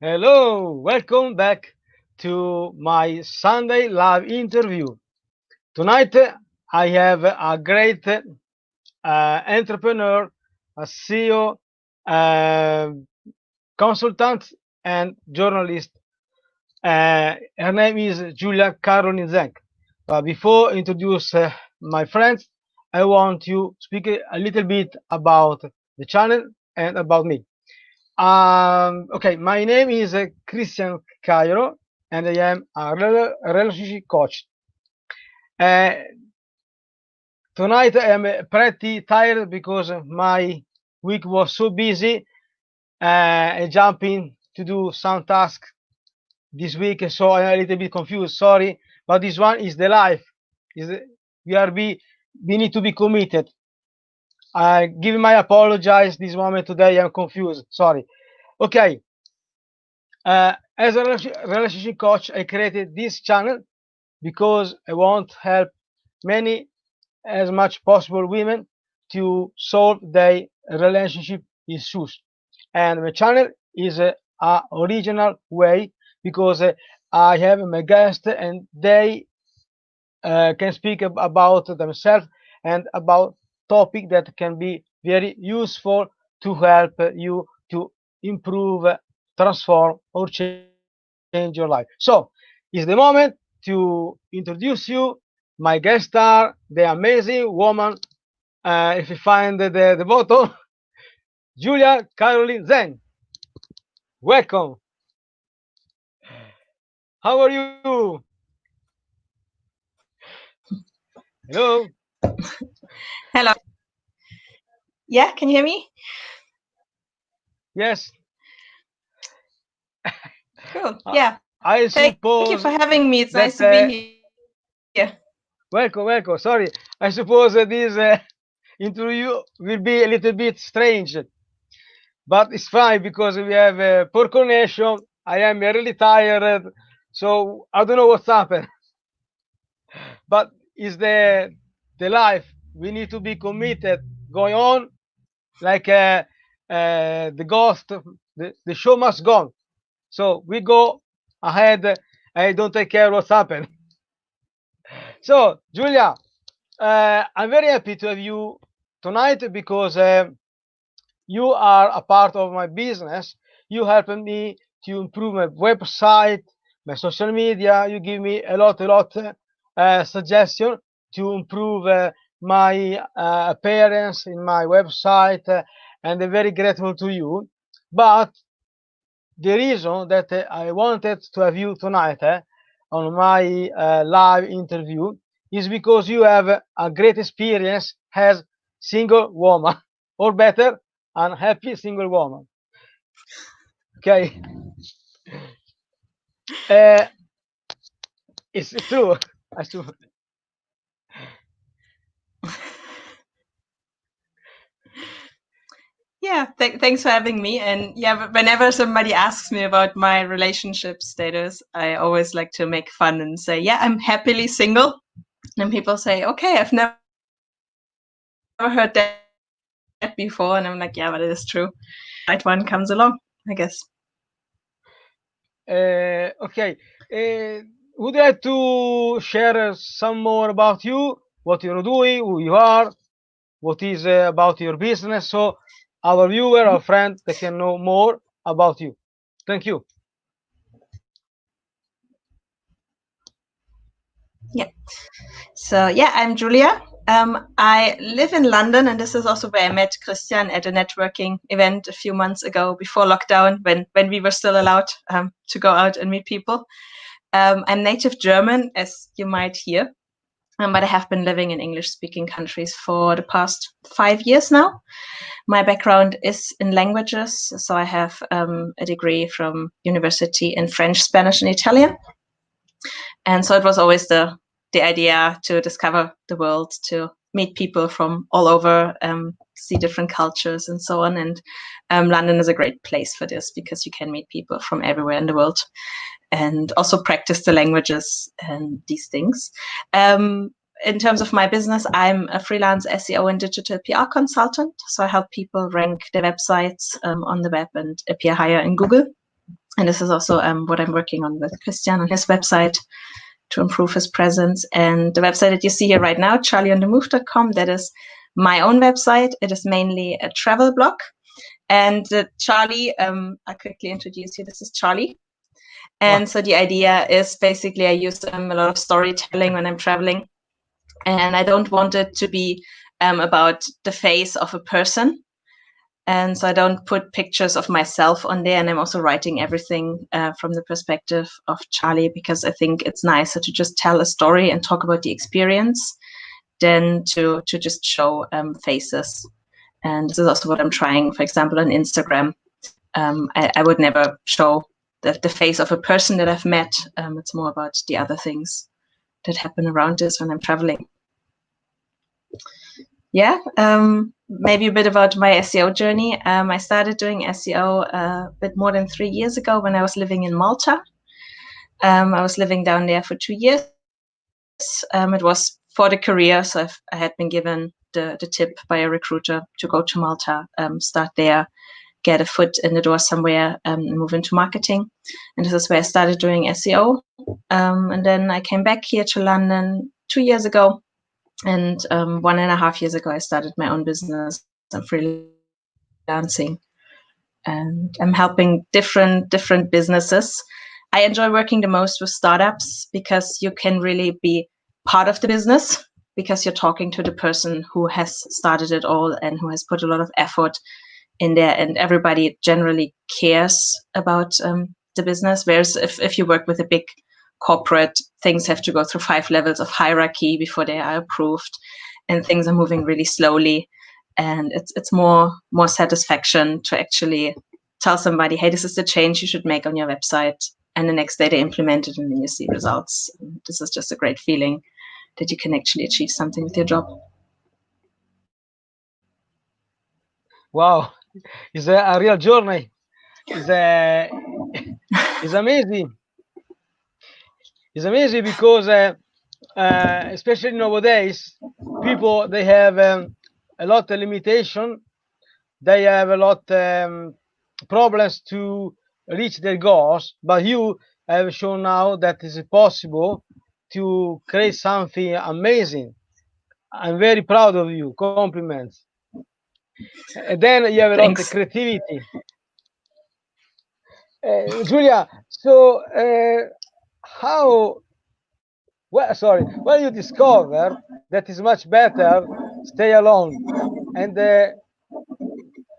Hello, welcome back to my Sunday live interview. Tonight I have a great entrepreneur, a CEO, uh, consultant, and journalist. Her name is Julia-Carolin Zeng. But before I introduce my friends, I want to speak a little bit about the channel and about me. Okay, my name is Christian Cairo, and I am a relationship coach. Uh, Tonight I am pretty tired because my week was so busy and jumping to do some tasks this week, so I'm a little bit confused. Sorry, but this one is the life. Is we need to be committed. I give my apologize. This moment today I'm confused. Sorry. Okay. As a relationship coach, I created this channel because I want to help many, as much possible, women to solve their relationship issues. And my channel is a original way because I have my guests and they can speak about themselves and about topic that can be very useful to help you to improve, transform, or change your life. So, it's the moment to introduce you my guest star, the amazing woman. If you find the bottle, Julia-Carolin Zeng. Welcome. How are you? Hello. Hello. Yeah, can you hear me? Yes. Cool. I Yeah. I Thank you for suppose having me. It's nice to that be here. welcome, welcome. Sorry, I suppose this interview will be a little bit strange, but it's fine because we have a poor connection. I am really tired, so I don't know what's happened. But it's the life. We need to be committed, going on like the ghost. The show must go on. So we go ahead. I don't take care what's happened. So Julia, I'm very happy to have you tonight because you are a part of my business. You help me to improve my website, my social media. You give me a lot suggestion to improve my appearance in my website, and I'm very grateful to you. But the reason that I wanted to have you tonight on my live interview is because you have a great experience as single woman, or better, an happy single woman. Okay, uh, it's true. It's true. Yeah, thanks for having me. And yeah, whenever somebody asks me about my relationship status, I always like to make fun and say, yeah, I'm happily single. And people say, okay, I've never heard that before. And I'm like, yeah, but it is true. Right one comes along, I guess. Okay, would you like to share some more about you, what you're doing, who you are, what is about your business, so our viewer, our friend, they can know more about you. Thank you. Yeah. So yeah, I'm Julia. I live in London, and this is also where I met Christian at a networking event a few months ago before lockdown, when we were still allowed to go out and meet people. I'm native German, as you might hear, but I have been living in English-speaking countries for the past 5 years now. My background is in languages, so I have a degree from university in French, Spanish, and Italian. And so it was always the idea to discover the world, to meet people from all over, see different cultures and so on. And London is a great place for this because you can meet people from everywhere in the world and also practice the languages and these things. In terms of my business, I'm a freelance SEO and digital PR consultant. So I help people rank their websites on the web and appear higher in Google. And this is also what I'm working on with Christian on his website to improve his presence. And the website that you see here right now, charlieonthemove.com, that is my own website. It is mainly a travel blog. And Charlie, I'll quickly introduce you. This is Charlie. And so the idea is basically I use a lot of storytelling when I'm traveling. And I don't want it to be about the face of a person. And so I don't put pictures of myself on there. And I'm also writing everything from the perspective of Charlie, because I think it's nicer to just tell a story and talk about the experience than to just show faces. And this is also what I'm trying, for example, on Instagram. I would never show the face of a person that I've met. It's more about the other things that happen around this when I'm traveling. Yeah, maybe a bit about my SEO journey. I started doing SEO a bit more than 3 years ago when I was living in Malta. I was living down there for 2 years. It was for the career, so I had been given the tip by a recruiter to go to Malta, start there, get a foot in the door somewhere, and move into marketing. And this is where I started doing SEO. And then I came back here to London 2 years ago. And 1.5 years ago, I started my own business. I'm freelancing, and I'm helping different businesses. I enjoy working the most with startups because you can really be part of the business, because you're talking to the person who has started it all and who has put a lot of effort in there, and everybody generally cares about the business. Whereas if you work with a big corporate, things have to go through 5 levels of hierarchy before they are approved, and things are moving really slowly. And it's more satisfaction to actually tell somebody, hey, this is the change you should make on your website, and the next day they implement it and then you see results. And this is just a great feeling that you can actually achieve something with your job. Wow, it's a real journey. It's it's amazing. It's amazing because especially nowadays, people they have a lot of limitation. They have a lot problems to reach their goals. But you have shown now that it's possible to create something amazing. I'm very proud of you. Compliments. And then you have a lot of Thanks. creativity. Julia, so how well, sorry, when you discover that it's much better stay alone and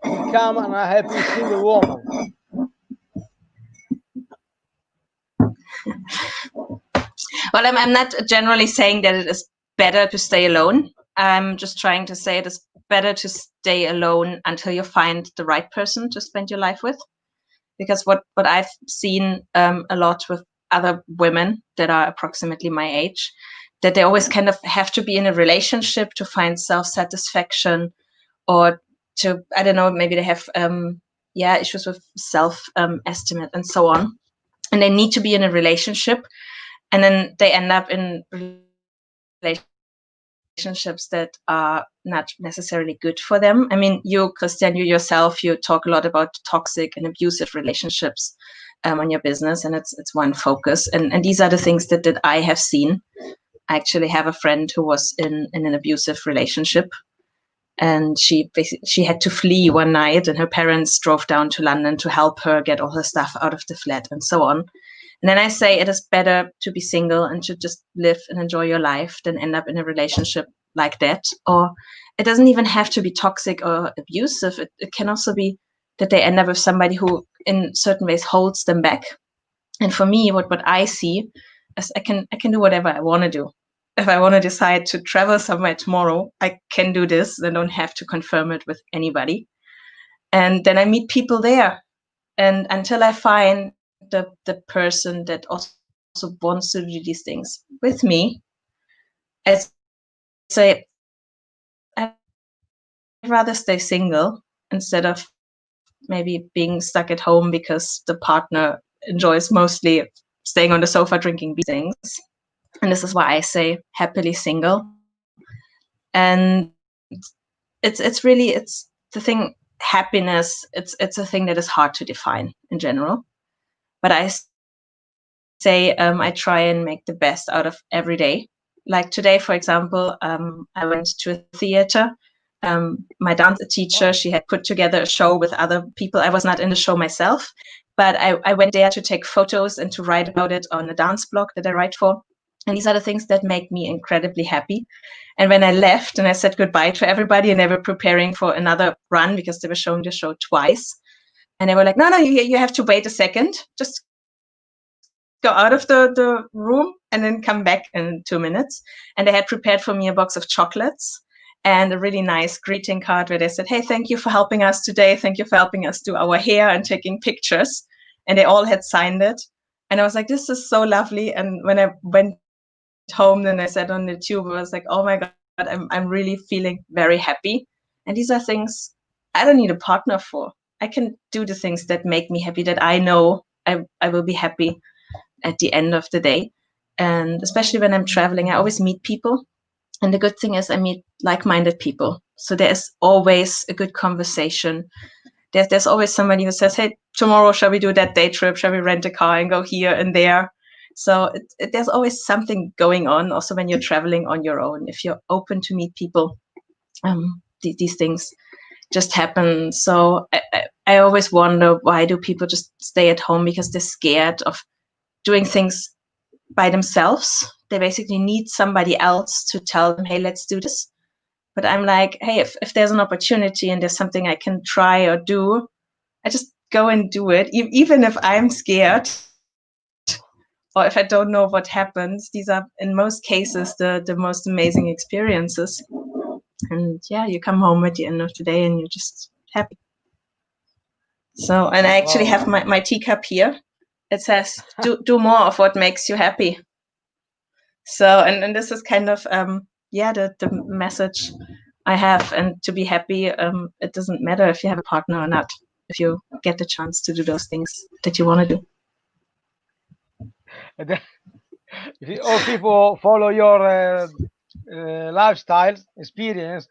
become an happy single woman. Well, I'm not generally saying that it is better to stay alone. I'm just trying to say it is better to stay alone until you find the right person to spend your life with. Because what I've seen a lot with other women that are approximately my age, that they always kind of have to be in a relationship to find self-satisfaction, or to, I don't know, maybe they have issues with self-estimate and so on. And they need to be in a relationship, and then they end up in relationships that are not necessarily good for them. I mean, you, Christian, you yourself, you talk a lot about toxic and abusive relationships on your business, and it's one focus. And these are the things that I have seen. I actually have a friend who was in an abusive relationship, and she had to flee one night, and her parents drove down to London to help her get all her stuff out of the flat and so on. And then I say it is better to be single and to just live and enjoy your life than end up in a relationship like that. Or it doesn't even have to be toxic or abusive. It can also be that they end up with somebody who in certain ways holds them back. And for me, what I see is I can do whatever I want to do. If I want to decide to travel somewhere tomorrow, I can do this. I don't have to confirm it with anybody. And then I meet people there. And until I find the person that also wants to do these things with me, I say I'd rather stay single instead of maybe being stuck at home because the partner enjoys mostly staying on the sofa drinking things. And this is why I say happily single. And it's really the thing. Happiness, it's a thing that is hard to define in general. But I say I try and make the best out of every day. Like today, for example, I went to a theater. My dance teacher, she had put together a show with other people. I was not in the show myself, but I went there to take photos and to write about it on a dance blog that I write for. And these are the things that make me incredibly happy. And when I left and I said goodbye to everybody, and they were preparing for another run because they were showing the show twice. And they were like, no, you have to wait a second. Just go out of the room and then come back in 2 minutes. And they had prepared for me a box of chocolates and a really nice greeting card where they said, hey, thank you for helping us today. Thank you for helping us do our hair and taking pictures. And they all had signed it. And I was like, this is so lovely. And when I went home, then I sat on the tube, I was like, oh my God, I'm really feeling very happy. And these are things I don't need a partner for. I can do the things that make me happy, that I know I will be happy at the end of the day. And especially when I'm traveling, I always meet people. And the good thing is I meet like-minded people. So there's always a good conversation. There's always somebody who says, hey, tomorrow, shall we do that day trip? Shall we rent a car and go here and there? So there's always something going on also when you're traveling on your own. If you're open to meet people, these things just happen. So I always wonder, why do people just stay at home? Because they're scared of doing things by themselves. They basically need somebody else to tell them, hey, let's do this. But I'm like, hey, if there's an opportunity and there's something I can try or do, I just go and do it, even if I'm scared or if I don't know what happens. These are, in most cases, the most amazing experiences. And yeah, you come home at the end of the day and you're just happy. So, and I actually have my teacup here. It says, do more of what makes you happy. So, and this is kind of, the message I have. And to be happy, it doesn't matter if you have a partner or not, if you get the chance to do those things that you want to do. If all people follow your lifestyle experience,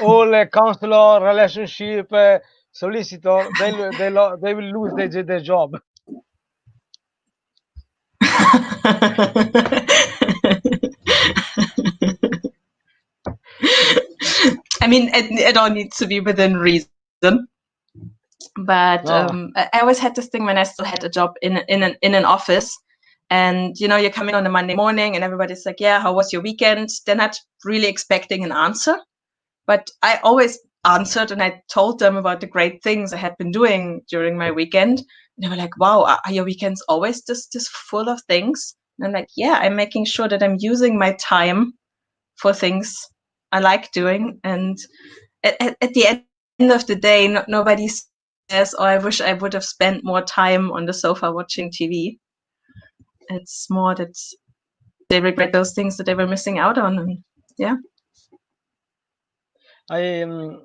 all counselor, relationship, solicitor, they will lose their job. I mean, it all needs to be within reason. But no. I always had this thing when I still had a job in an office, and you come in on a Monday morning and everybody's like, yeah, how was your weekend? They're not really expecting an answer, but I always answered, and I told them about the great things I had been doing during my weekend. And they were like, wow, are your weekends always just full of things? And I'm like, yeah, I'm making sure that I'm using my time for things I like doing. And at the end of the day, nobody says, oh, I wish I would have spent more time on the sofa watching TV. It's more that they regret those things that they were missing out on. And yeah. I am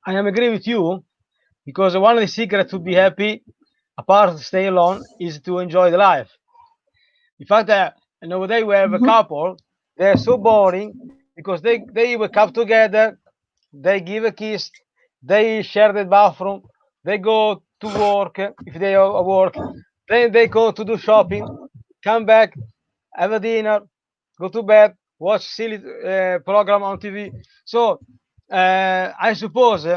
agree with you, because one of the secrets to be happy, apart from stay alone, is to enjoy the life. In fact, nowadays we have a couple, they're so boring because they wake up together, they give a kiss, they share the bathroom, they go to work if they are at work, then they go to do shopping, come back, have a dinner, go to bed, watch silly program on TV. So I suppose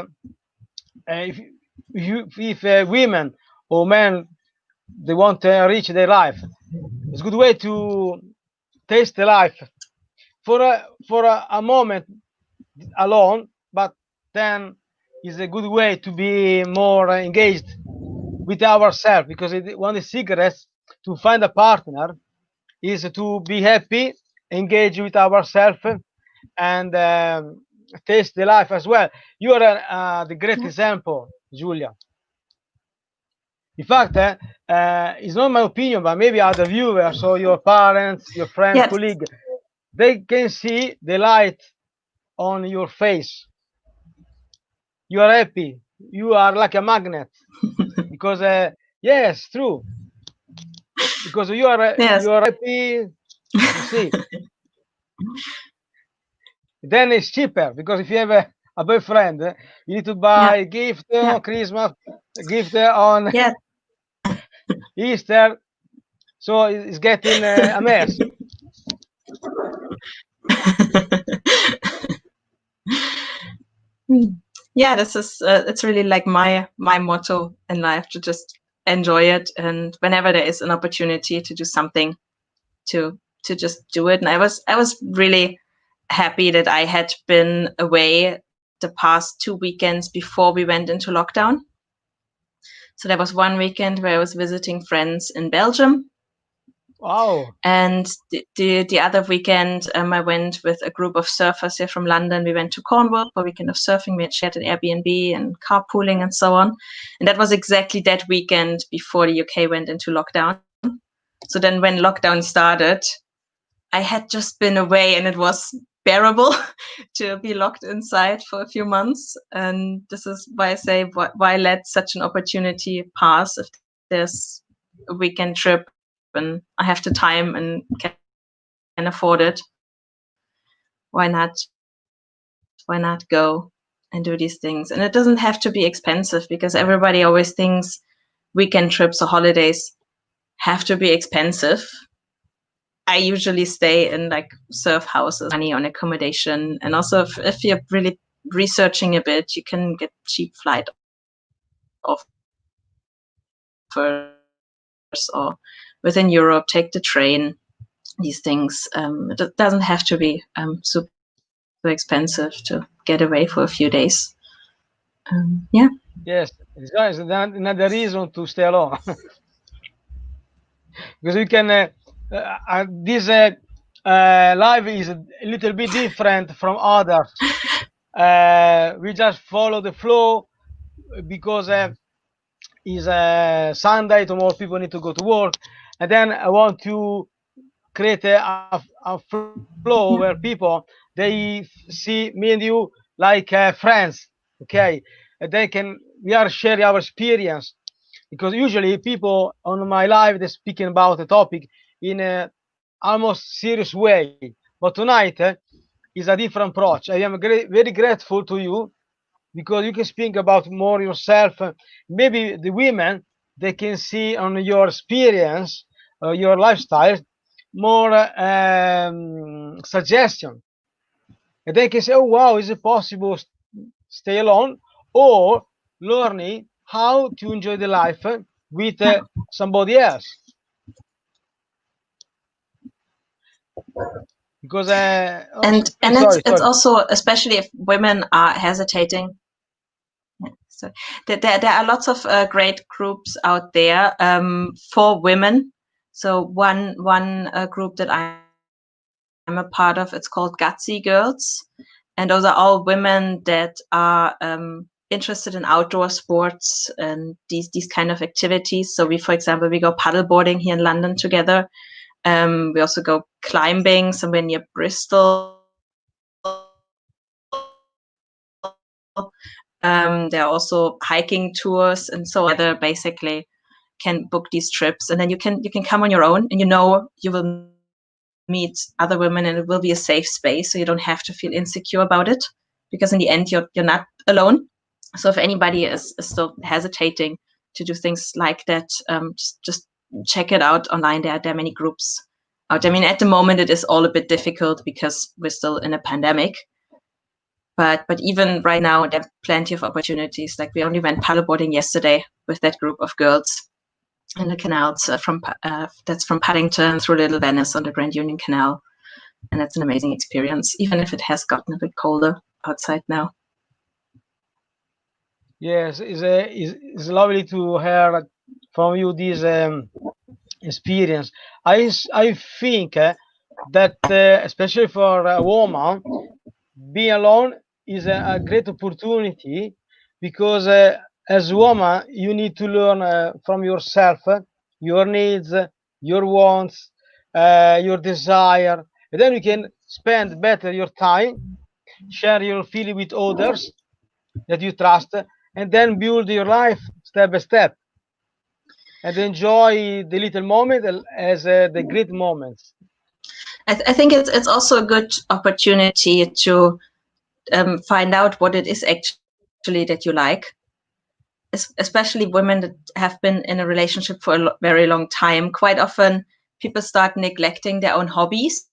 if women or men, they want to enrich their life, it's a good way to taste the life for a moment alone, but then is a good way to be more engaged with ourselves, because one of the secrets to find a partner is to be happy, engage with ourselves, and taste the life as well. You are the great example, Julia. In fact, it's not my opinion, but maybe other viewers or your parents, your friends, colleagues, they can see the light on your face. You are happy. You are like a magnet. Because yes, true. Because you are happy. You see. Then it's cheaper, because if you have a boyfriend, you need to buy gift on Christmas, gift on Easter, so it's getting a mess. Yeah, this is it's really like my motto in life, to just enjoy it, and whenever there is an opportunity to do something, to just do it. And I was really happy that I had been away the past 2 weekends before we went into lockdown. So there was one weekend where I was visiting friends in Belgium, Wow. and the other weekend, I went with a group of surfers here from London. We went to Cornwall for a weekend of surfing. We had shared an Airbnb and carpooling and so on. And that was exactly that weekend before the UK went into lockdown. So then when lockdown started, I had just been away, and it was bearable to be locked inside for a few months. And this is why I say, why let such an opportunity pass if there's a weekend trip and I have the time and can afford it? Why not go and do these things? And it doesn't have to be expensive, because everybody always thinks weekend trips or holidays have to be expensive. I usually stay in like surf houses, money on accommodation. And also if you're really researching a bit, you can get cheap flight offers, or within Europe, take the train. These things, it doesn't have to be super expensive to get away for a few days. Yeah. Yes, it's another reason to stay alone. Because we can this life is a little bit different from others. We just follow the flow because it's Sunday, tomorrow people need to go to work, and then I want to create a flow where people they see me and you like friends, okay, and they can we are sharing our experience, because usually people on my live they're speaking about a topic in a almost serious way, but tonight is a different approach. I am very grateful to you because you can speak about more yourself. Maybe the women they can see on your experience, your lifestyle, more suggestion, and they can say, "Oh wow, is it possible stay alone?" or learning how to enjoy the life with somebody else. Because oh, And sorry, it's sorry. also, especially if women are hesitating. So there are lots of great groups out there for women. So one group that I'm a part of, it's called Gutsy Girls, and those are all women that are interested in outdoor sports and these kind of activities. So we, for example, we go paddleboarding here in London together. We also go climbing somewhere near Bristol. There are also hiking tours, and so together basically can book these trips, and then you can come on your own, and you will meet other women, and it will be a safe space, so you don't have to feel insecure about it, because in the end you're not alone. So if anybody is still hesitating to do things like that, just check it out online. There are many groups out. I mean, at the moment it is all a bit difficult because we're still in a pandemic. But even right now, there are plenty of opportunities. Like we only went paddleboarding yesterday with that group of girls in the canals that's from Paddington through Little Venice on the Grand Union Canal, and that's an amazing experience, even if it has gotten a bit colder outside now. Yes, it's lovely to hear from you this experience. I think that especially for a woman, being alone is a great opportunity, because as a woman you need to learn from yourself, your needs, your wants, your desire, and then you can spend better your time, share your feeling with others that you trust, and then build your life step by step and enjoy the little moment as the great moments. I think it's also a good opportunity to find out what it is actually that you like, especially women that have been in a relationship for a very long time, quite often people start neglecting their own hobbies.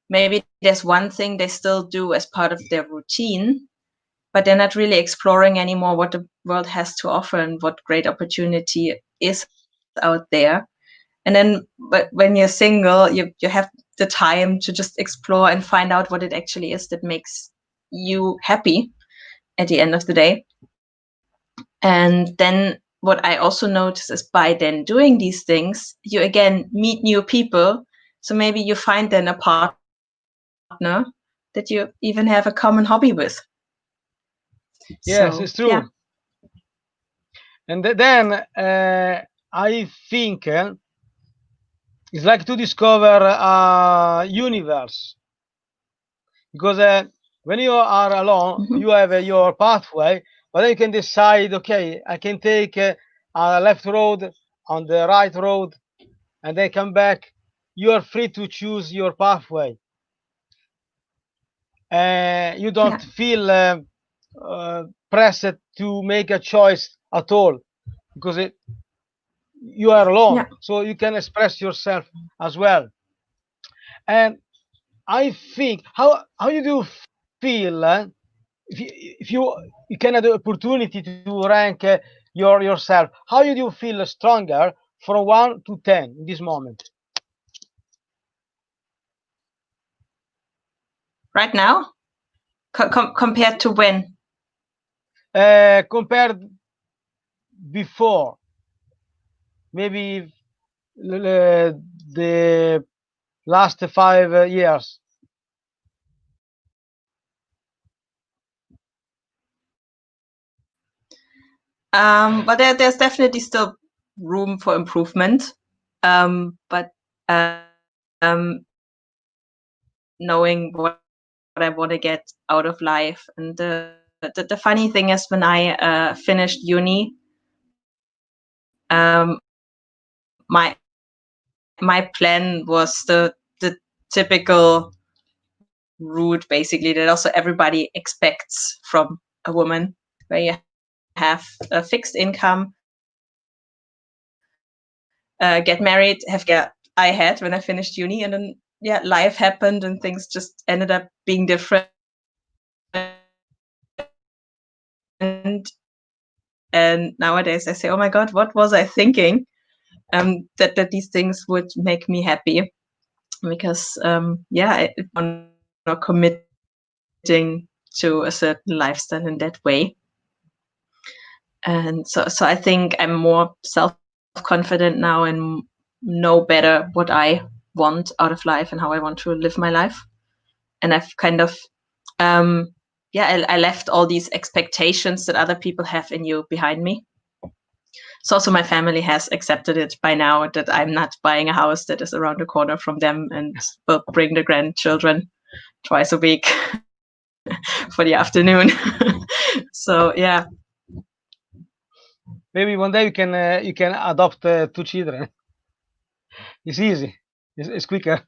Maybe there's one thing they still do as part of their routine, but they're not really exploring anymore what the world has to offer and what great opportunity is out there. And then, but when you're single, you have the time to just explore and find out what it actually is that makes you happy at the end of the day. And then what I also notice is by then doing these things, you again meet new people. So maybe you find then a partner that you even have a common hobby with. So, Yes, it's yeah. true. And then I think it's like to discover a universe, because when you are alone, Mm-hmm. you have your pathway, but then you can decide, okay, I can take a left road on the right road, and then come back. You are free to choose your pathway. You don't Yeah. feel pressed to make a choice at all, because you are alone, Yeah. so you can express yourself as well. And I think, how you do feel if you can have the opportunity to rank yourself, how you do feel stronger from 1 to 10 in this moment? Right now, compared to when? Compared before, maybe the last 5 years. But there's definitely still room for improvement. But knowing what I want to get out of life, and the funny thing is, when I finished uni, my plan was the typical route, basically, that also everybody expects from a woman, where you have a fixed income, get married, have I had when I finished uni, and then life happened and things just ended up being different. And nowadays I say, oh my God, what was I thinking? That these things would make me happy, because I'm not committing to a certain lifestyle in that way. And so I think I'm more self-confident now and know better what I want out of life and how I want to live my life. And I've kind of I left all these expectations that other people have in you behind me. So also my family has accepted it by now, that I'm not buying a house that is around the corner from them, and will bring the grandchildren twice a week for the afternoon. So yeah. Maybe one day you can adopt 2 children. It's easy. It's quicker.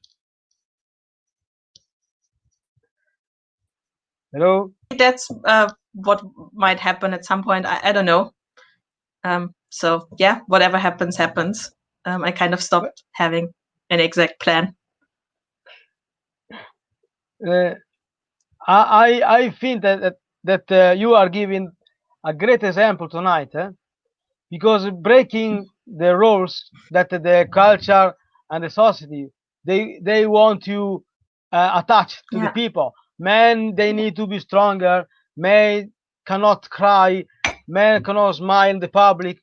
Hello. That's what might happen at some point. I don't know. So yeah, whatever happens, happens. I kind of stopped having an exact plan. Uh, I think that you are giving a great example tonight, because breaking the rules that the culture and the society, they want to attach to the Yeah. people. Men, they need to be stronger. Men cannot cry. Men cannot smile in the public.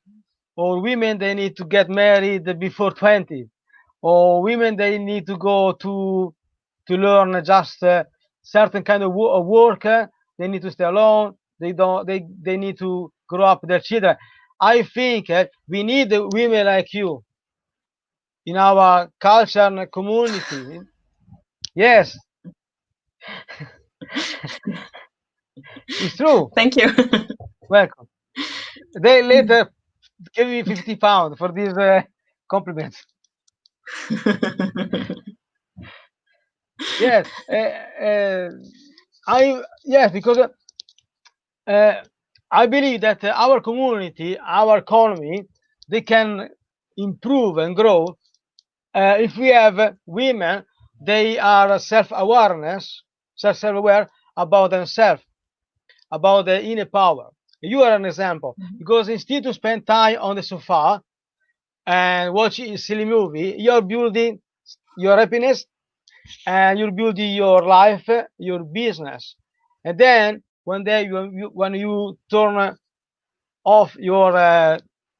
Or women, they need to get married before 20. Or women, they need to go to learn just certain kind of work. They need to stay alone. They need to grow up their children. I think we need women like you in our culture and community. Yes, it's true. Thank you. Welcome. They later give me £50 for these compliments. Yes, I yes, because I believe that our community, our economy, they can improve and grow if we have women. They are self-awareness, self-aware about themselves, about the inner power. You are an example because instead to spend time on the sofa and watching a silly movie, you're building your happiness and you're building your life, your business. And then one day, when you turn off your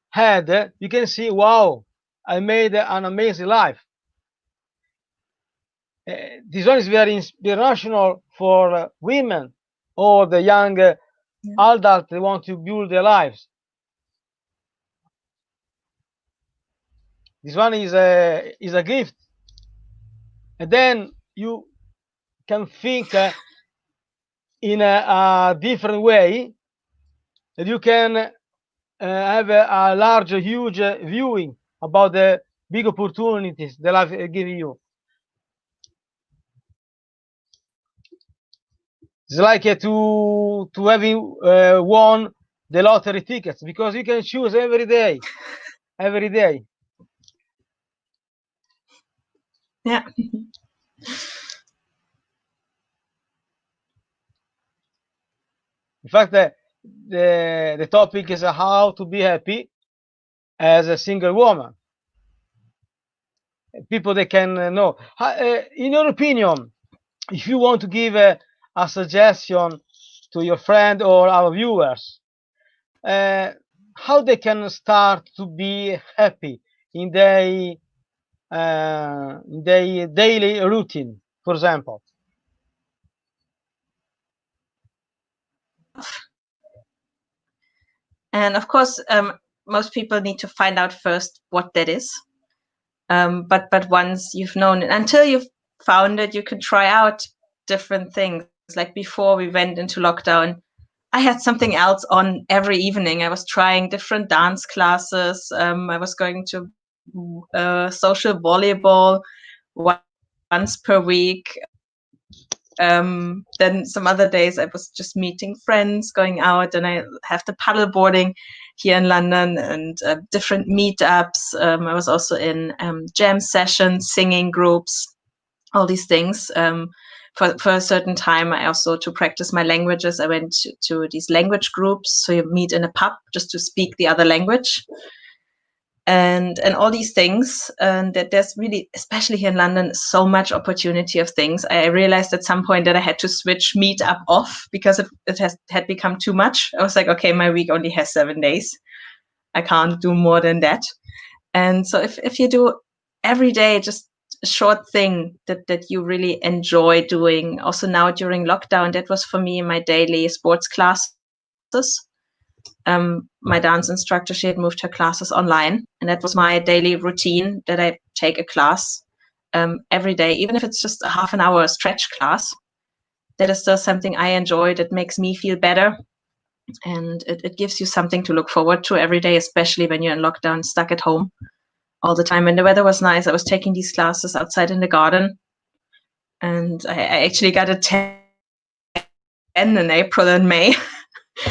head, you can see, wow, I made an amazing life. This one is very inspirational for women or the young adults that want to build their lives. This one is a gift. And then you can think in a different way, and you can have a large, huge viewing about the big opportunities that life giving you. It's like to having won the lottery tickets because you can choose every day, every day. Yeah. In fact, the topic is how to be happy as a single woman. People they can know. In your opinion, if you want to give a suggestion to your friend or our viewers, uh, how they can start to be happy in their daily routine, for example. And of course, most people need to find out first what that is. But once you've known it, until you've found it, you can try out different things. Like before we went into lockdown, I had something else on every evening. I was trying different dance classes. I was going to social volleyball once per week. Then some other days I was just meeting friends, going out, and I have the paddle boarding here in London and different meetups. I was also in jam sessions, singing groups, all these things. For a certain time, I also, to practice my languages, I went to these language groups. So you meet in a pub just to speak the other language. And all these things, and that there's really, especially here in London, so much opportunity of things. I realized at some point that I had to switch Meetup off because it had become too much. I was like, okay, my week only has 7 days. I can't do more than that. And so if you do every day just a short thing that you really enjoy doing, also now during lockdown, that was for me my daily sports classes. My dance instructor, she had moved her classes online, and that was my daily routine, that I take a class every day, even if it's just a half an hour stretch class. That is still something I enjoy, that makes me feel better, and it gives you something to look forward to every day, especially when you're in lockdown, stuck at home all the time. And the weather was nice. I was taking these classes outside in the garden, and I actually got a 10 in April and May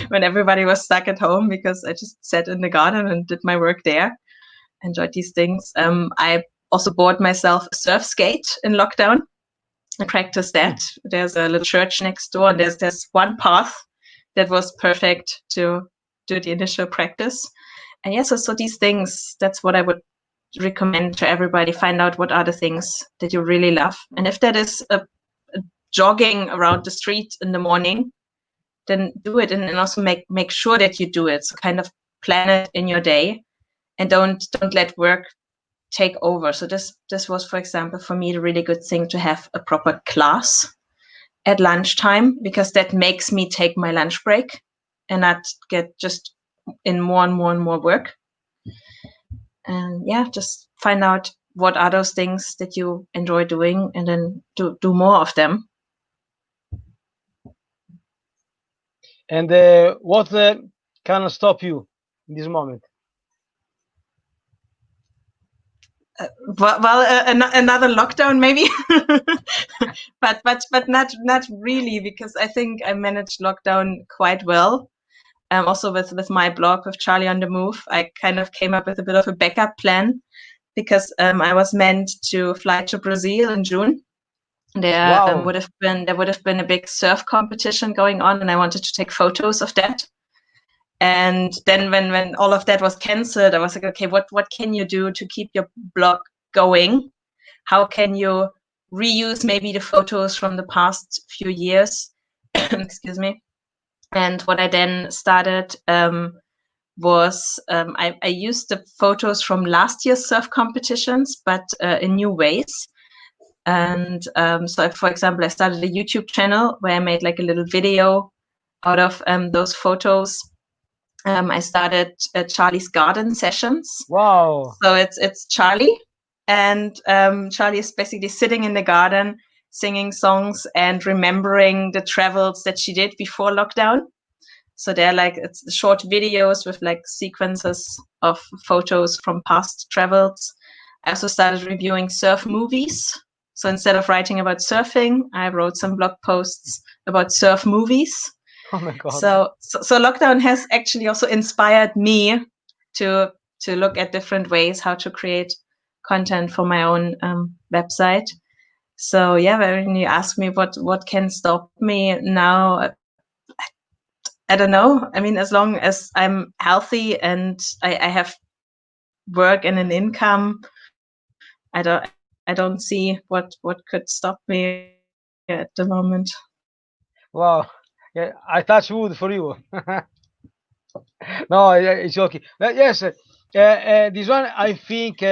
when everybody was stuck at home, because I just sat in the garden and did my work there, enjoyed these things. I also bought myself a surf skate in lockdown. I practiced that. There's a little church next door, and there's one path that was perfect to do the initial practice. And yes, so these things, that's what I would recommend to everybody. Find out what are the things that you really love. And if that is a jogging around the street in the morning, then do it, and also make sure that you do it. So kind of plan it in your day, and don't let work take over. So this was, for example, for me, the really good thing to have a proper class at lunchtime, because that makes me take my lunch break and not get just in more and more and more work. And yeah, just find out what are those things that you enjoy doing, and then do more of them. And what can stop you in this moment? Another lockdown maybe, but not really, because I think I managed lockdown quite well. also with my blog, with Charlie on the Move, I kind of came up with a bit of a backup plan, because I was meant to fly to Brazil in June. There Wow. would have been a big surf competition going on, and I wanted to take photos of that. And then when all of that was cancelled, I was like, okay, what can you do to keep your blog going? How can you reuse maybe the photos from the past few years? Excuse me. And what I then started was I used the photos from last year's surf competitions, but in new ways. And so, for example, I started a YouTube channel where I made like a little video out of those photos. I started Charlie's Garden Sessions. Wow. So it's Charlie, and Charlie is basically sitting in the garden, singing songs and remembering the travels that she did before lockdown. So they're like, it's short videos with like sequences of photos from past travels. I also started reviewing surf movies. So instead of writing about surfing, I wrote some blog posts about surf movies. Oh my God. So lockdown has actually also inspired me to look at different ways how to create content for my own website. So yeah, when you ask me what can stop me now, I don't know. I mean, as long as I'm healthy and I have work and an income, I don't see what could stop me at the moment. Wow. Yeah, I touch wood for you. No, it's okay. Yes, this one I think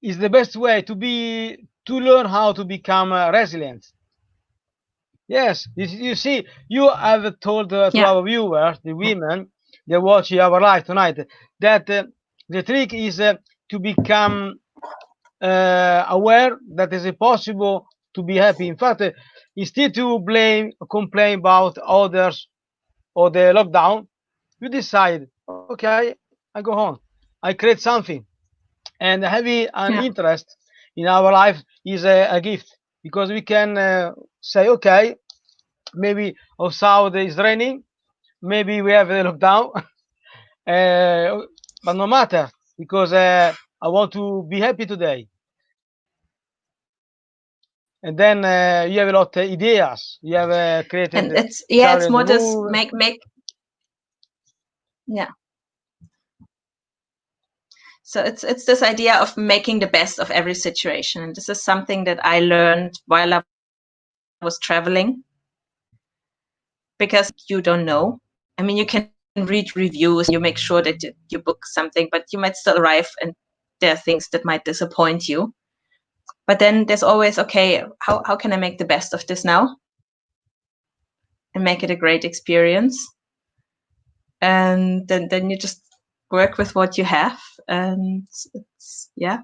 is the best way to learn how to become resilient. Yes, you see, you have told to Yeah, our viewers, the women, they watch our live tonight, that the trick is to become aware that it is possible to be happy. In fact, instead to complain about others or the lockdown, you decide, okay, I go home, I create something, and having an yeah, interest in our life is a gift because we can say, okay, maybe outside is raining, maybe we have a lockdown, but no matter because I want to be happy today. And then you have a lot of ideas. You have and created it's Charlie on the more this Move. make yeah. So it's this idea of making the best of every situation. And this is something that I learned while I was traveling, because you don't know. I mean, you can read reviews, you make sure that you book something, but you might still arrive and there are things that might disappoint you. But then there's always, okay, how can I make the best of this now and make it a great experience? And then you just work with what you have, and it's yeah,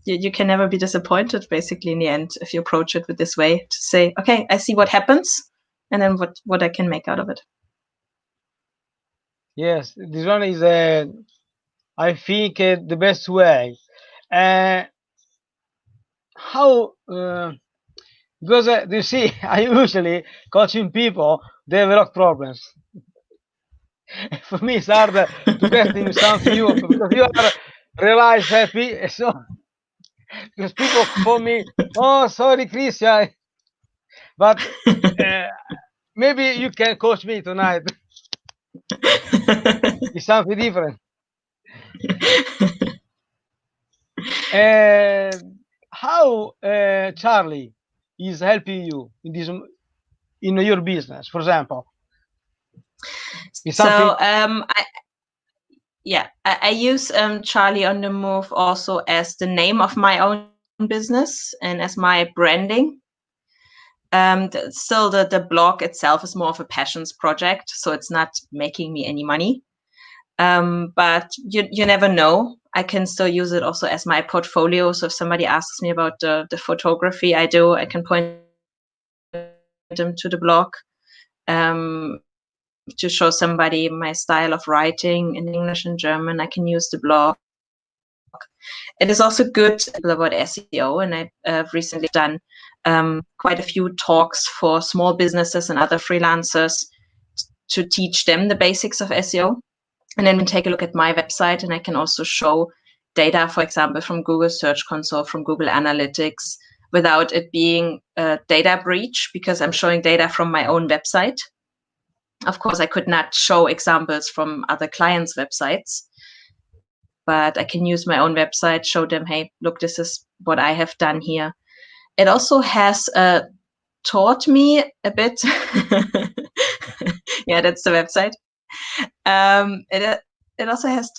you can never be disappointed basically in the end if you approach it with this way, to say, okay, I see what happens and then what I can make out of it. Yes, this one is, I think, the best way. Uh, how? Because you see, I usually coaching people, they have a lot of problems. For me, it's hard to get in something new because you are realize happy. So because people call me, oh, sorry, Christian, but uh, maybe you can coach me tonight. It's something different. Uh, how Charlie is helping you in this in your business, for example? Is something So I use Charlie on the Move also as the name of my own business and as my branding. Still, the blog itself is more of a passions project, so it's not making me any money. But you never know. I can still use it also as my portfolio. So if somebody asks me about the photography I do, I can point them to the blog, to show somebody my style of writing in English and German. I can use the blog. It is also good about SEO, and I've recently done quite a few talks for small businesses and other freelancers to teach them the basics of SEO. And then we can take a look at my website, and I can also show data, for example, from Google Search Console, from Google Analytics, without it being a data breach, because I'm showing data from my own website. Of course, I could not show examples from other clients' websites, but I can use my own website, show them, hey, look, this is what I have done here. It also has taught me a bit. Yeah, that's the website. It also has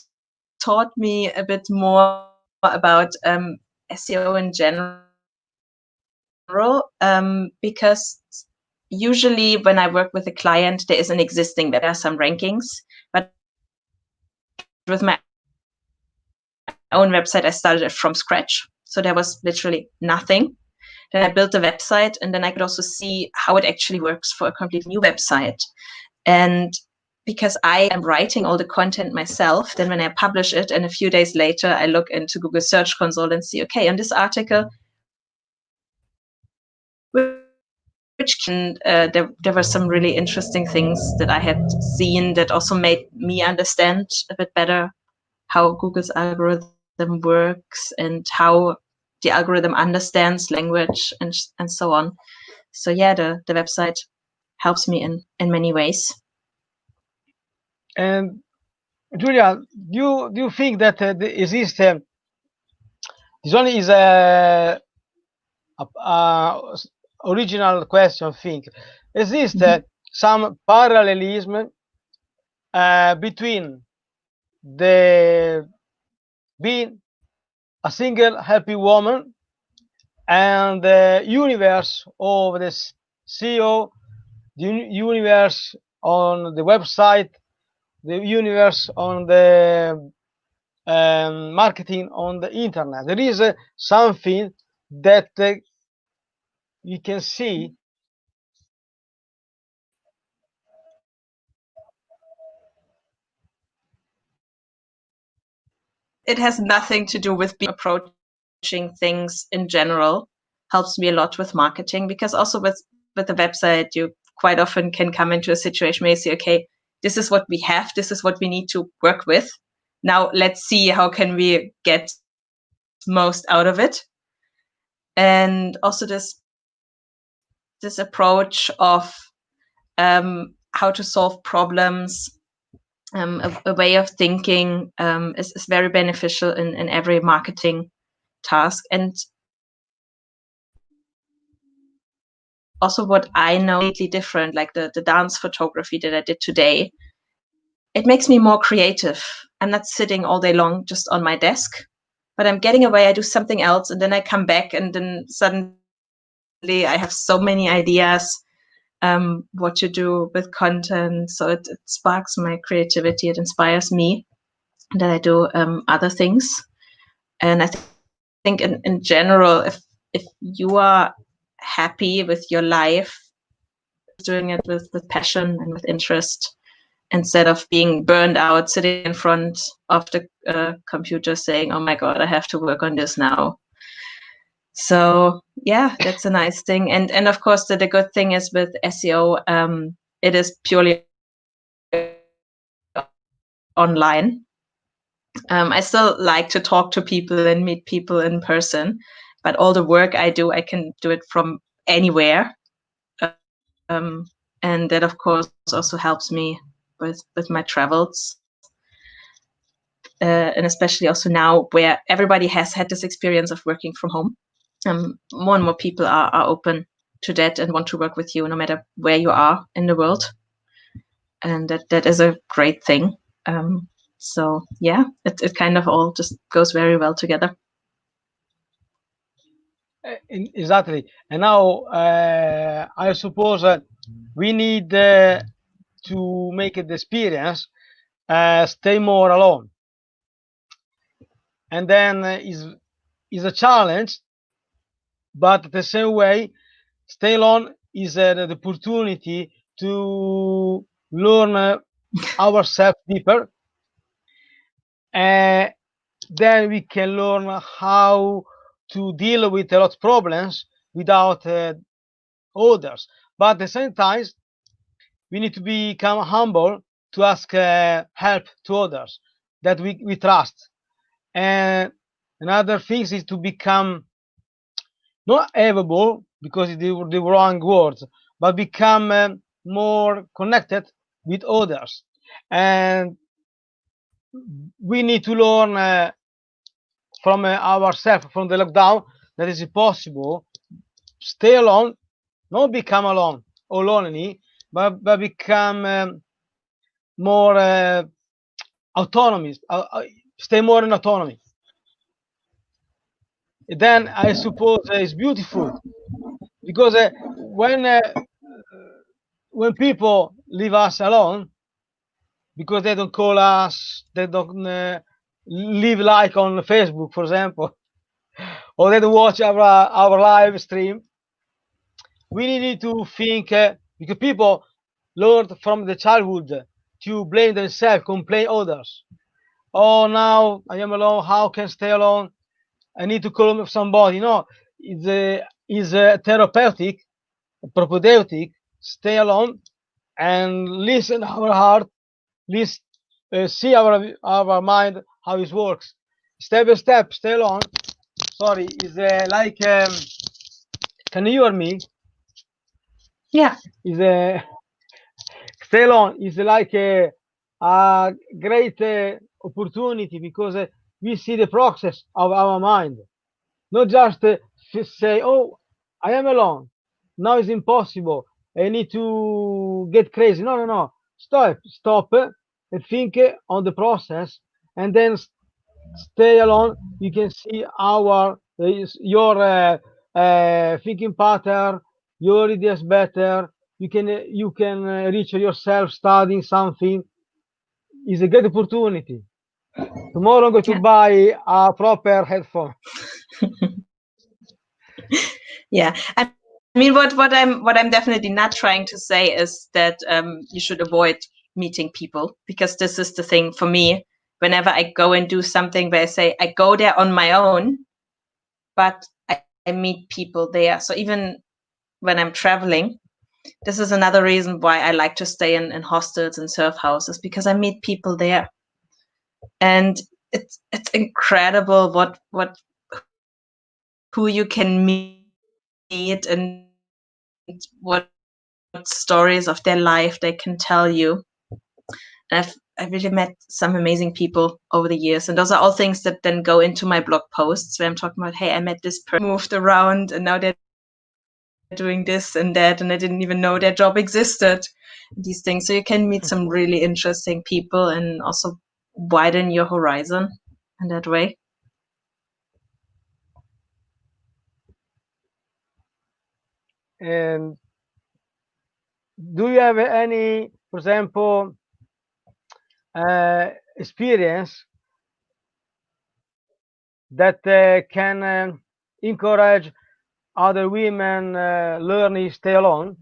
taught me a bit more about SEO in general, because usually when I work with a client, there is an existing, there are some rankings, but with my own website, I started it from scratch. So there was literally nothing. Then I built a website, and then I could also see how it actually works for a completely new website. And because I am writing all the content myself, then when I publish it and a few days later, I look into Google Search Console and see, okay, on this article, which can, there were some really interesting things that I had seen that also made me understand a bit better how Google's algorithm works and how the algorithm understands language and so on. So yeah, the website helps me in many ways. And Julia, do you think that exist? This only is a original question. Think exist some parallelism between the being a single happy woman and the universe of the SEO, the universe on the website, the universe on the marketing on the internet. There is something that you can see. It has nothing to do with approaching things in general. Helps me a lot with marketing, because also with the website, you quite often can come into a situation where you say, okay, this is what we have, this is what we need to work with. Now let's see how can we get most out of it. And also this approach of how to solve problems, a way of thinking is very beneficial in every marketing task. And also what I know completely different, like the dance photography that I did today, it makes me more creative. I'm not sitting all day long just on my desk, but I'm getting away, I do something else, and then I come back, and then suddenly I have so many ideas what to do with content. So it sparks my creativity, it inspires me that I do other things. And I think in general, if you are happy with your life, doing it with passion and with interest, instead of being burned out, sitting in front of the computer saying, oh my God, I have to work on this now. So yeah, that's a nice thing. And of course, the good thing is with SEO, it is purely online. I still like to talk to people and meet people in person, but all the work I do, I can do it from anywhere. And that, of course, also helps me with my travels. And especially also now where everybody has had this experience of working from home. More and more people are open to that and want to work with you no matter where you are in the world. And that is a great thing. So yeah, it kind of all just goes very well together. Exactly. And now I suppose we need to make the experience stay more alone. And then is a challenge, but the same way, stay alone is the opportunity to learn ourselves deeper. Then we can learn how to deal with a lot of problems without others. But at the same time, we need to become humble to ask help to others that we trust. And another thing is to become not able, because it's the wrong words, but become more connected with others. And we need to learn from ourselves, from the lockdown, that is possible. Stay alone, not become alone or lonely, but become more autonomous, stay more in autonomy. Then I suppose it's beautiful, because when people leave us alone, because they don't call us, they don't leave like on Facebook, for example, or they don't watch our live stream, we need to think, because people learned from the childhood to blame themselves, complain others. Oh, now I am alone. How can I stay alone? I need to call somebody. No, it's therapeutic, propedeutic. Stay alone and listen our heart. Listen, see our mind how it works. Step by step. Stay alone. Sorry, is like. Can you hear me? Yeah. Is stay alone is like a great opportunity, because we see the process of our mind. Not just say, "Oh, I am alone. Now it's impossible. I need to get crazy." No, no, no. Stop, and think on the process, and then stay alone. You can see your thinking pattern, your ideas better. You can reach yourself studying something. Is a great opportunity. Tomorrow I'm going to Yeah. buy a proper headphone. Yeah. I mean, what I'm definitely not trying to say is that you should avoid meeting people, because this is the thing for me. Whenever I go and do something where I say I go there on my own, but I meet people there. So even when I'm traveling, this is another reason why I like to stay in hostels and surf houses, because I meet people there. And it's incredible what who you can meet and what stories of their life they can tell you. And I've really met some amazing people over the years, and those are all things that then go into my blog posts where I'm talking about, hey, I met this person, moved around, and now they're doing this and that, and I didn't even know their job existed. These things, so you can meet some really interesting people and also widen your horizon in that way. And do you have any, for example, experience that can encourage other women learning stay alone?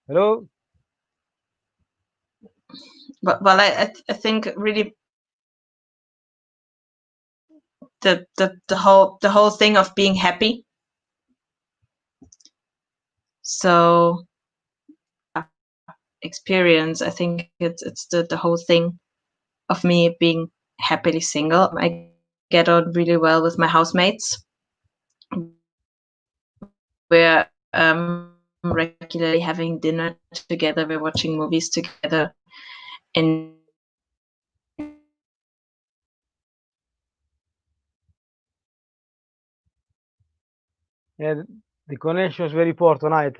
Hello? But well, I think really the whole thing of being happy. So experience, I think it's the whole thing of me being happily single. I get on really well with my housemates. We're regularly having dinner together. We're watching movies together, and Yeah, the connection is very poor tonight.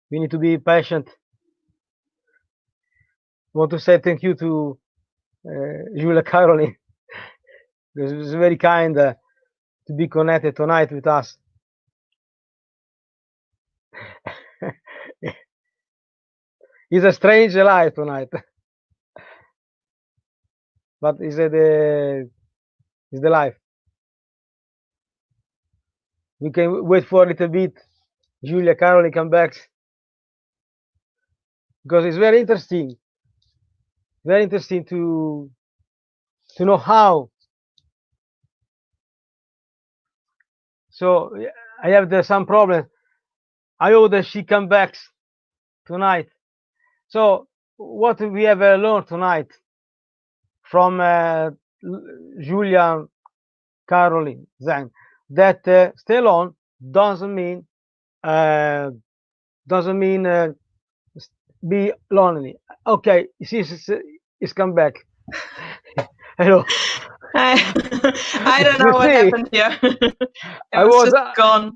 We need to be patient. I want to say thank you to Julia-Carolin, because it was very kind to be connected tonight with us. It's a strange life tonight, but it's the life. We can wait for a little bit. Julia-Carolin come back, because it's very interesting to know how So I have some problem. I hope that she come back tonight. So what we have learned tonight from Julia-Carolin Zeng, that stay alone doesn't mean uh, doesn't mean be lonely. Okay, she's come back. Hello. I don't You know what see, happened here. It I was was just gone.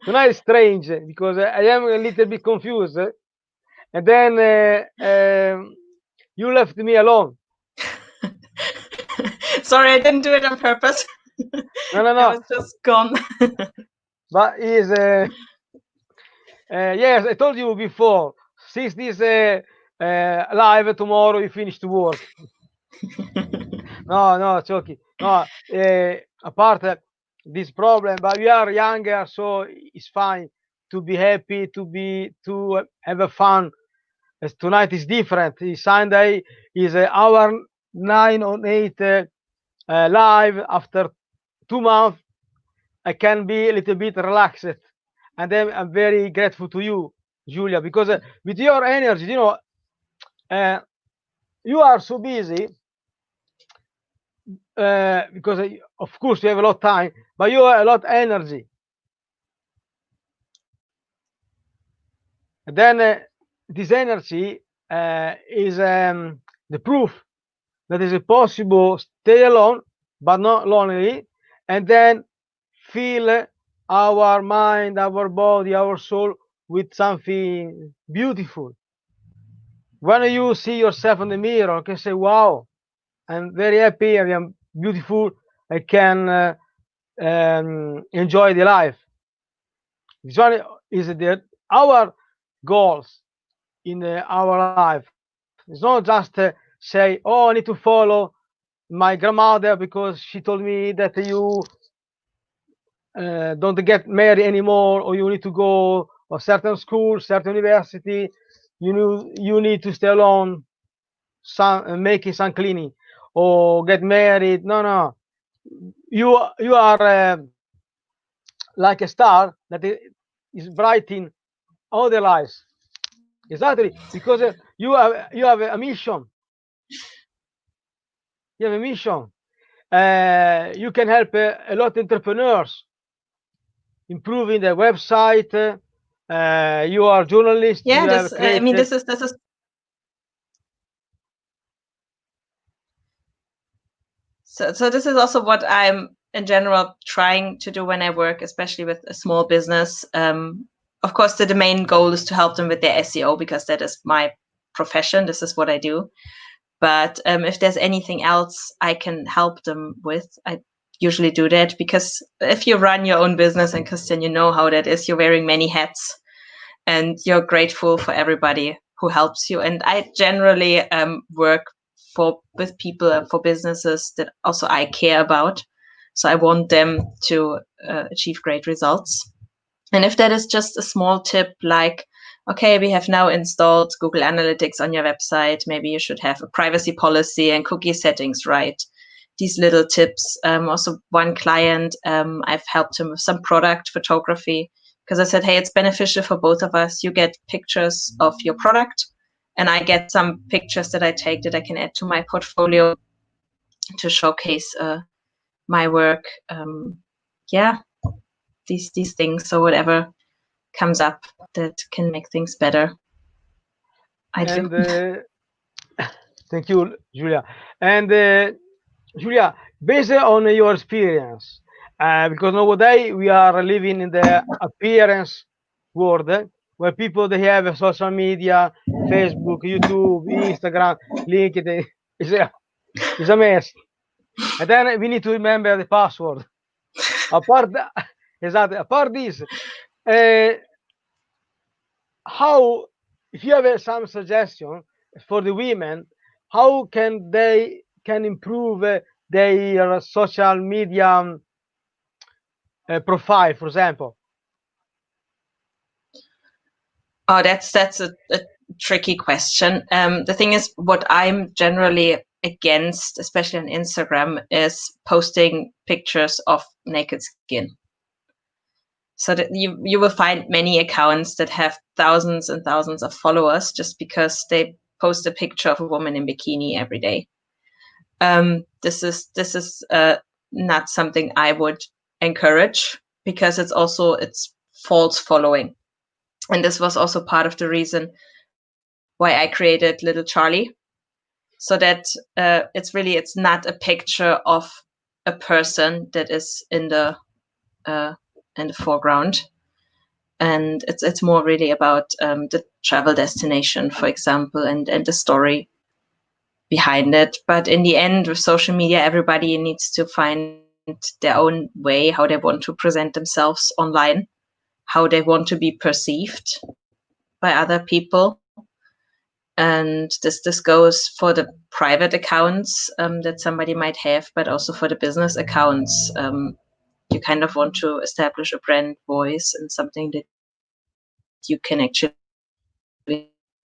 tonight is strange because I am a little bit confused, and then you left me alone. Sorry, I didn't do it on purpose. No, no, It no. was just gone. But is yes, I told you before. Since this live tomorrow, you finish to work. No, no, it's okay. No, apart this problem, but we are younger, so it's fine to be happy, to have a fun. As tonight is different. It's Sunday is hour 9 or 8 live. After 2 months, I can be a little bit relaxed, and then I'm very grateful to you, Julia, because with your energy, uh, you are so busy because of course you have a lot of time, but you have a lot of energy. And then this energy is the proof that is possible stay alone but not lonely, and then fill our mind, our body, our soul with something beautiful. When you see yourself in the mirror, you can say, wow, I'm very happy, I am beautiful, I can enjoy the life. This one is our goals in our life. It's not just say, oh, I need to follow my grandmother because she told me that you don't get married anymore, or you need to go a certain school, certain university. You need to stay alone, making some cleaning, or get married. No, no. You are like a star that is brightening all the lives. Exactly, because you have a mission. You have a mission. You can help a lot of entrepreneurs improving their website. You are a journalist. Yeah, You this. have I mean, created. this is. So this is also what I'm in general trying to do when I work, especially with a small business. Of course, the main goal is to help them with their SEO because that is my profession. This is what I do. But if there's anything else I can help them with, I usually do that, because if you run your own business, and Christian, you know how that is, you're wearing many hats and you're grateful for everybody who helps you. And I generally work with people and for businesses that also I care about. So I want them to achieve great results. And if that is just a small tip, like, okay, we have now installed Google Analytics on your website, maybe you should have a privacy policy and cookie settings right. These little tips. Also, one client, I've helped him with some product photography, because I said, hey, it's beneficial for both of us. You get pictures of your product, and I get some pictures that I take that I can add to my portfolio to showcase my work. Yeah, these things. So whatever comes up that can make things better, I do. And thank you, Julia. And Julia, based on your experience, because nowadays we are living in the appearance world, where people they have a social media, Facebook, YouTube, Instagram, LinkedIn. It's a mess. And then we need to remember the password. Apart, exactly. Apart this, how, if you have some suggestion for the women, how can they can improve their social media profile, for example? Oh, that's a tricky question. The thing is, what I'm generally against, especially on Instagram, is posting pictures of naked skin. So that you will find many accounts that have thousands and thousands of followers just because they post a picture of a woman in bikini every day. This is not something I would encourage, because it's false following. And this was also part of the reason why I created Little Charlie, so that it's not a picture of a person that is in the foreground, and it's more really about the travel destination, for example, and the story behind it. But in the end, with social media, everybody needs to find their own way, how they want to present themselves online, how they want to be perceived by other people. And this goes for the private accounts that somebody might have, but also for the business accounts. You kind of want to establish a brand voice and something that you can actually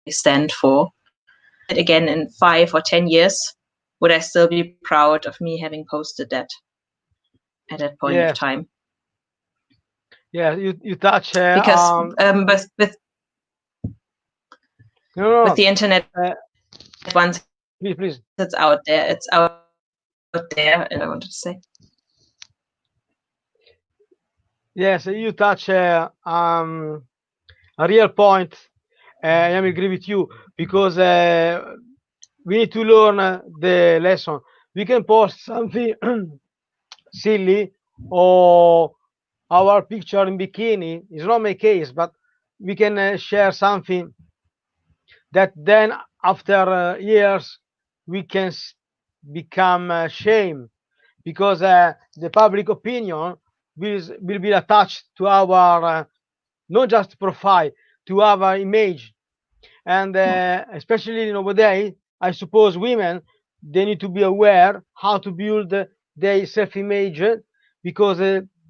stand for. But again, in 5 or 10 years, would I still be proud of me having posted that at that point of time? Yeah, you touch because with the internet, once please. it's out there, and I wanted to say. Yes, you touch a real point. I am agree with you, because we need to learn the lesson. We can post something silly, or our picture in bikini is not my case, but we can share something that then after years we can become shame, because the public opinion will be attached to our not just profile, to our image. And especially nowadays, I suppose women, they need to be aware how to build their self-image, because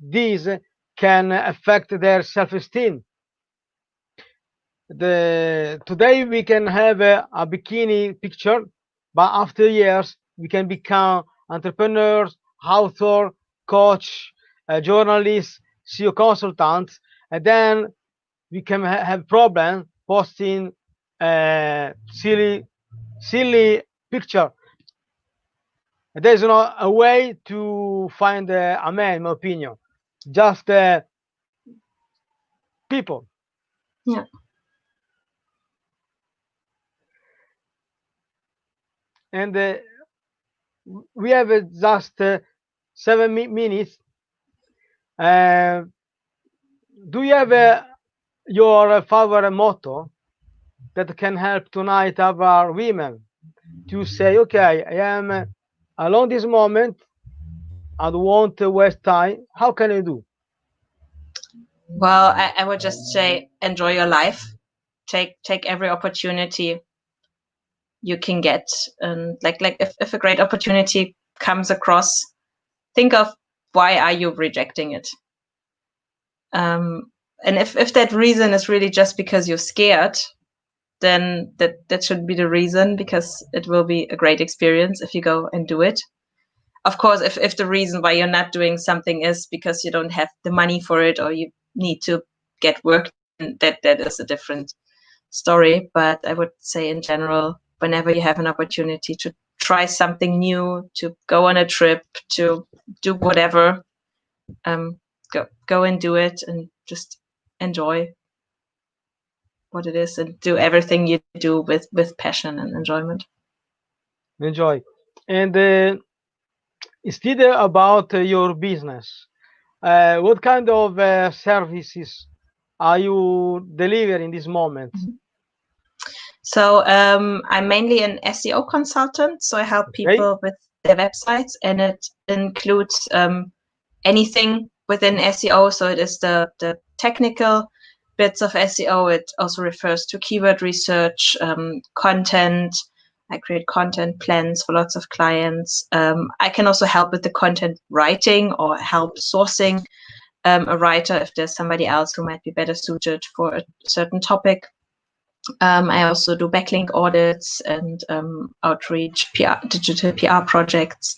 this can affect their self-esteem. Today we can have a bikini picture, but after years we can become entrepreneurs, author, coach, journalists, CEO consultants, and then we can have problem posting silly picture. There's no a way to find a man, in my opinion. Just people. Yeah. And we have just 7 minutes. Do you have your favorite motto that can help tonight our women to say, okay, I am along this moment, I don't want to waste time. How can I do? Well, I would just say, enjoy your life. Take every opportunity you can get, and like if a great opportunity comes across, think of why are you rejecting it. And if that reason is really just because you're scared, then that should be the reason, because it will be a great experience if you go and do it. Of course, if the reason why you're not doing something is because you don't have the money for it, or you need to get work, that is a different story. But I would say in general, whenever you have an opportunity to try something new, to go on a trip, to do whatever, go and do it, and just enjoy what it is, and do everything you do with passion and enjoyment. Enjoy. And instead about your business, what kind of services are you delivering this moment? So I'm mainly an SEO consultant. So I help people with their websites, and it includes anything within SEO. So it is the technical bits of SEO. It also refers to keyword research, content. I create content plans for lots of clients. I can also help with the content writing, or help sourcing a writer if there's somebody else who might be better suited for a certain topic. I also do backlink audits and outreach, digital PR projects.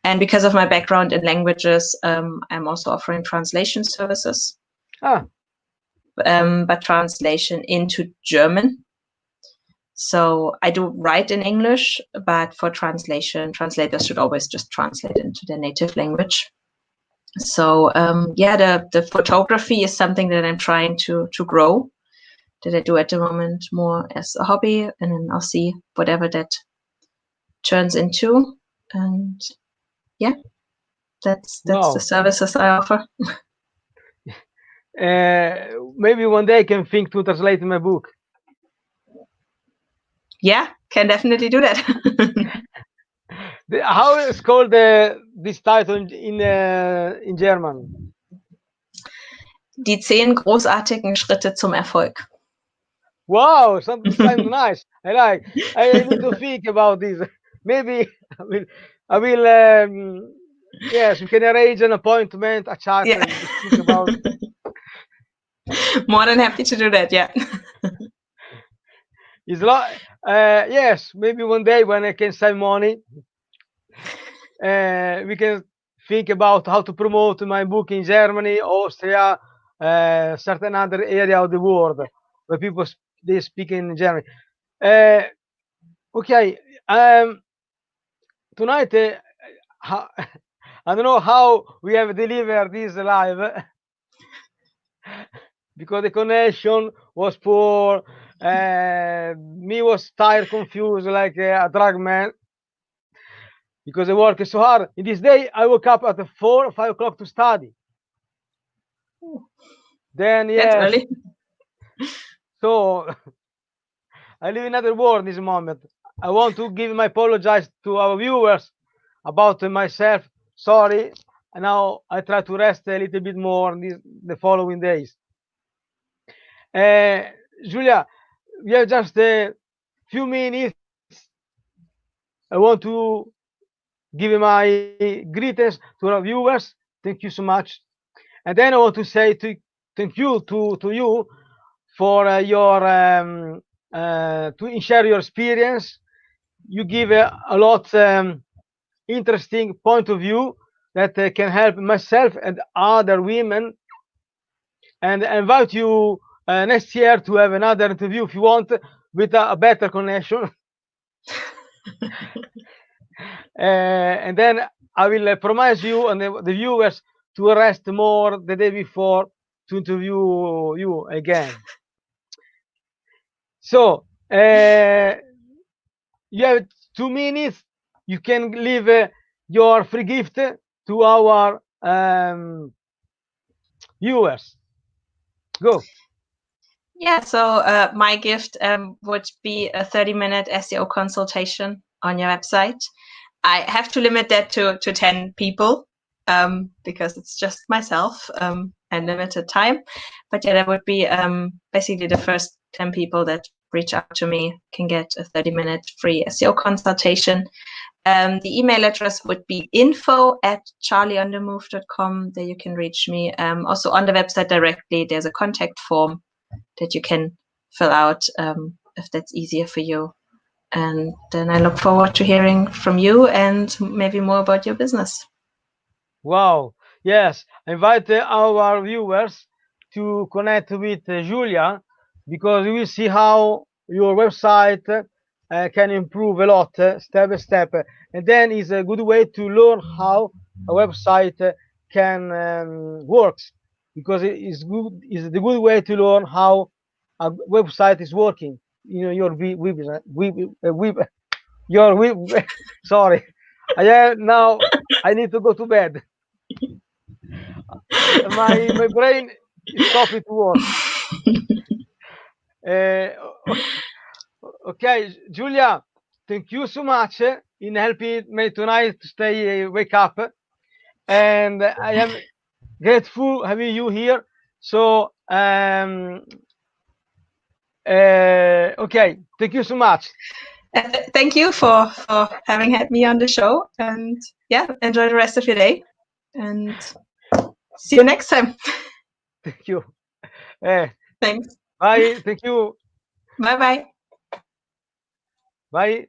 And because of my background in languages, I'm also offering translation services. But translation into German. So I do write in English, but for translation, translators should always just translate into their native language. So the photography is something that I'm trying to grow, that I do at the moment more as a hobby, and then I'll see whatever that turns into. And yeah, that's the services I offer. Maybe one day I can think to translate my book. Yeah, can definitely do that. How is called this title in German? Die 10 großartigen Schritte zum Erfolg. Wow, sounds nice. I like. I need to think about this. Maybe I will. Yes, we can arrange an appointment, a chat, and speak about. More than happy to do that. Yeah. It's like yes, maybe one day when I can save money, we can think about how to promote my book in Germany, Austria, certain other area of the world where people they speak in Germany. Okay, tonight I don't know how we have delivered this live because the connection was poor. Me was tired, confused, like a drug man. Because I work so hard. In this day, I woke up at 4 or 5 o'clock to study. Then, yes. That's early. So, I live in another world this moment. I want to give my apologize to our viewers about myself. Sorry. And now I try to rest a little bit more the following days. Julia, we have just a few minutes. I want to give my greetings to our viewers. Thank you so much. And then I want to say thank you to you for your to share your experience. You give a lot interesting point of view that can help myself and other women. And I invite you next year to have another interview if you want with a better connection. And then I will promise you and the viewers to rest more the day before to interview you again. So you have 2 minutes. You can leave your free gift to our viewers. Go. Yeah, so my gift would be a 30-minute SEO consultation on your website. I have to limit that to 10 people because it's just myself and limited time. But yeah, that would be basically the first 10 people that reach out to me can get a 30-minute free SEO consultation. The email address would be info@charlieonthemove.com. There you can reach me. Also on the website directly, there's a contact form that you can fill out if that's easier for you. And then I look forward to hearing from you and maybe more about your business. Wow. Yes. I invite our viewers to connect with Julia because you will see how your website can improve a lot step by step. And then it's a good way to learn how a website can works because it is good. Is the good way to learn how a website is working. You know your sorry. Now I need to go to bed. My brain is stopping to work. Okay, Julia, thank you so much in helping me tonight to stay wake up, and I am grateful having you here. So okay, thank you so much. Thank you for having had me on the show, and yeah, enjoy the rest of your day, and see you next time. Thank you. Thanks. Bye. Thank you. Bye bye. Bye.